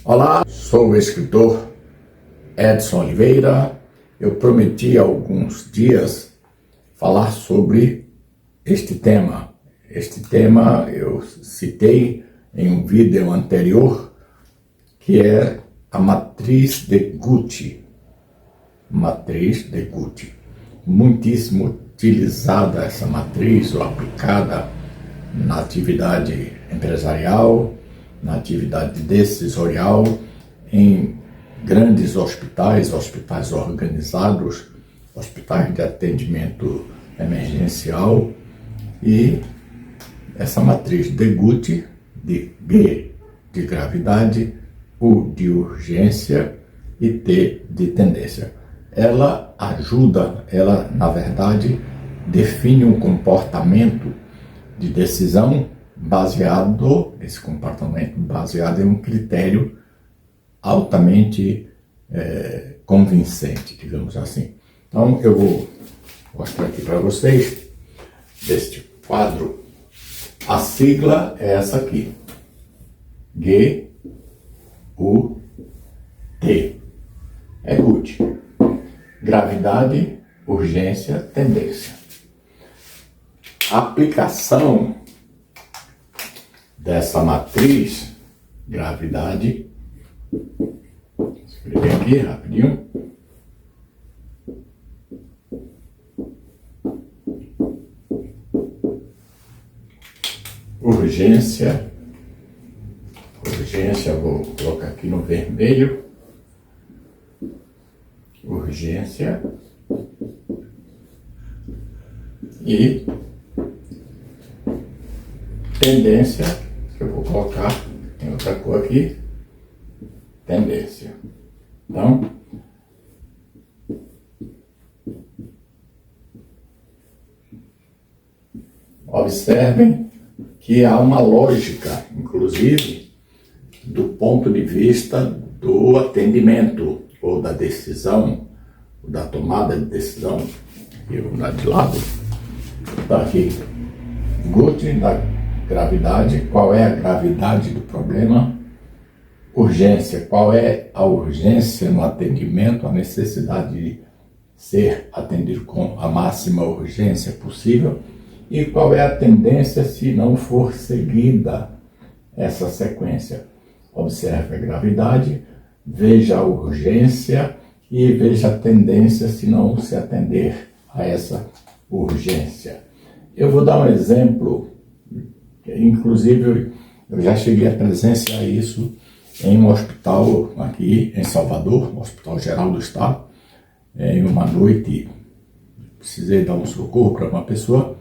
Olá, sou o escritor Edson Oliveira. Eu prometi há alguns dias falar sobre este tema. Este tema eu citei em um vídeo anterior, que é a matriz de Gucci. Matriz de Gucci. Muitíssimo utilizada essa matriz ou aplicada na atividade empresarial, na atividade decisorial, em grandes hospitais, hospitais organizados, hospitais de atendimento emergencial. E essa matriz de Gucci, de G de gravidade, U de urgência e T de tendência. Ela ajuda, ela na verdade define um comportamento de decisão esse comportamento baseado em um critério altamente convincente, digamos assim. Então eu vou mostrar aqui para vocês, deste quadro, a sigla é essa aqui, G-U-T, é Gucci, gravidade, urgência, tendência. A aplicação dessa matriz, gravidade, vou escrever aqui rapidinho, urgência, vou colocar aqui no vermelho, urgência e tendência, que eu vou colocar, tem outra cor aqui, tendência. Então, observem que há uma lógica, inclusive, do ponto de vista do atendimento, ou da decisão, ou da tomada de decisão. Aqui, vou dar de lado, está aqui, Gucci, da gravidade, qual é a gravidade do problema? Urgência, qual é a urgência no atendimento, a necessidade de ser atendido com a máxima urgência possível, e qual é a tendência se não for seguida essa sequência. Observe a gravidade, veja a urgência e veja a tendência se não se atender a essa urgência. Eu vou dar um exemplo. Inclusive, eu já cheguei a presenciar isso em um hospital aqui em Salvador, no Hospital Geral do Estado. Em uma noite, precisei dar um socorro para uma pessoa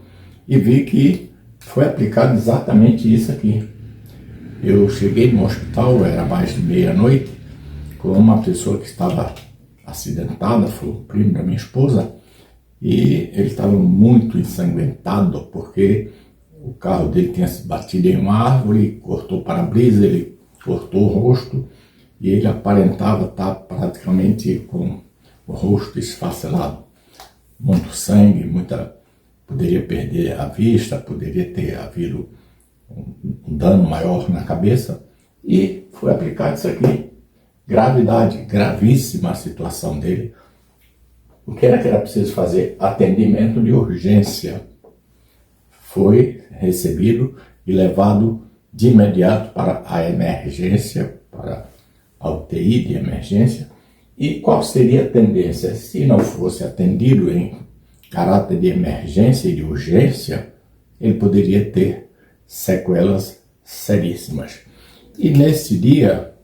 e vi que foi aplicado exatamente isso aqui. Eu cheguei no hospital, era mais de meia-noite, com uma pessoa que estava acidentada, foi o primo da minha esposa, e ele estava muito ensanguentado, porque o carro dele tinha se batido em uma árvore, cortou o para-brisa, ele cortou o rosto e ele aparentava estar praticamente com o rosto esfacelado. Muito sangue, poderia perder a vista, poderia ter havido um dano maior na cabeça, e foi aplicado isso aqui. Gravidade, gravíssima a situação dele. O que era preciso fazer? Atendimento de urgência. Foi recebido e levado de imediato para a emergência, para a UTI de emergência. E qual seria a tendência? Se não fosse atendido em caráter de emergência e de urgência, ele poderia ter sequelas seríssimas. E nesse dia,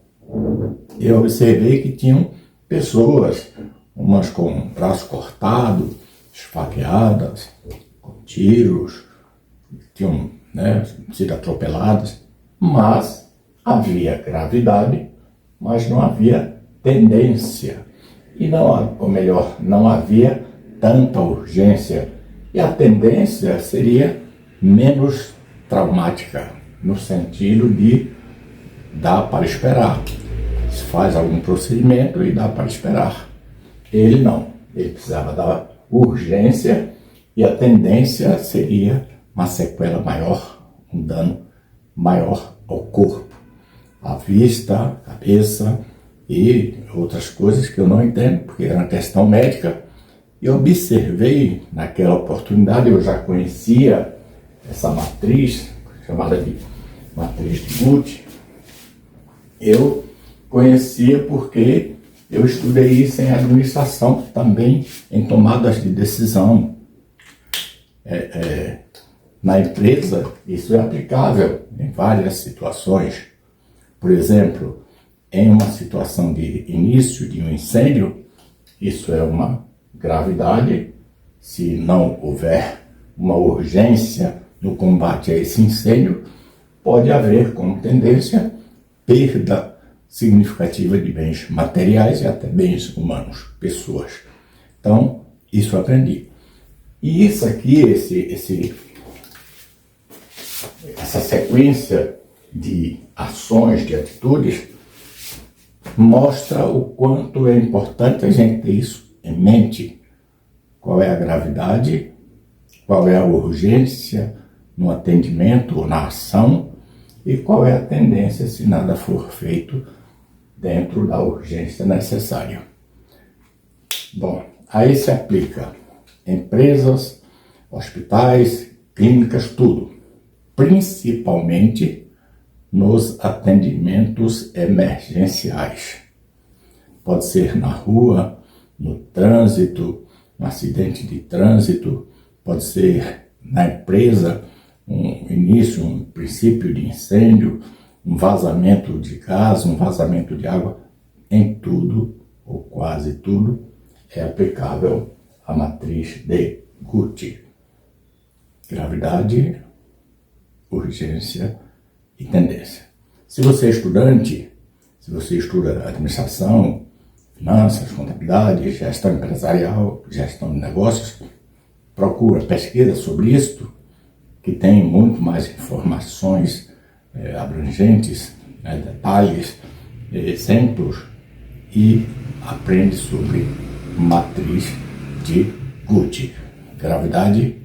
eu observei que tinham pessoas, umas com o braço cortado, esfaqueadas, com tiros, tinham sido atropeladas, mas havia gravidade, mas não havia tendência. E não havia tanta urgência. E a tendência seria menos traumática, no sentido de dá para esperar. Se faz algum procedimento e dá para esperar. Ele não. Ele precisava da urgência e a tendência seria uma sequela maior, um dano maior ao corpo. a vista, a cabeça e outras coisas que eu não entendo, porque era uma questão médica. E observei naquela oportunidade, eu já conhecia essa matriz, chamada de matriz de Gucci. Eu conhecia porque eu estudei isso em administração, também em tomadas de decisão. Na empresa, isso é aplicável em várias situações. Por exemplo, em uma situação de início de um incêndio, isso é uma gravidade. Se não houver uma urgência no combate a esse incêndio, pode haver como tendência perda significativa de bens materiais e até bens humanos, pessoas. Então, isso eu aprendi. E isso aqui, essa sequência de ações, de atitudes, mostra o quanto é importante a gente ter isso em mente. Qual é a gravidade, qual é a urgência no atendimento ou na ação e qual é a tendência se nada for feito dentro da urgência necessária. Bom, aí se aplica empresas, hospitais, clínicas, tudo. Principalmente nos atendimentos emergenciais. Pode ser na rua, no trânsito, um acidente de trânsito, pode ser na empresa, um início, um princípio de incêndio, um vazamento de gás, um vazamento de água. Em tudo, ou quase tudo, é aplicável a matriz de Gucci. Gravidade, urgência e tendência. Se você é estudante, se você estuda administração, finanças, contabilidade, gestão empresarial, gestão de negócios, procura, pesquisa sobre isto, que tem muito mais informações abrangentes, detalhes, exemplos, e aprende sobre matriz de Gucci. Gravidade,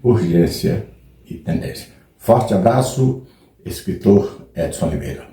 urgência e tendência. Forte abraço, escritor Edson Oliveira.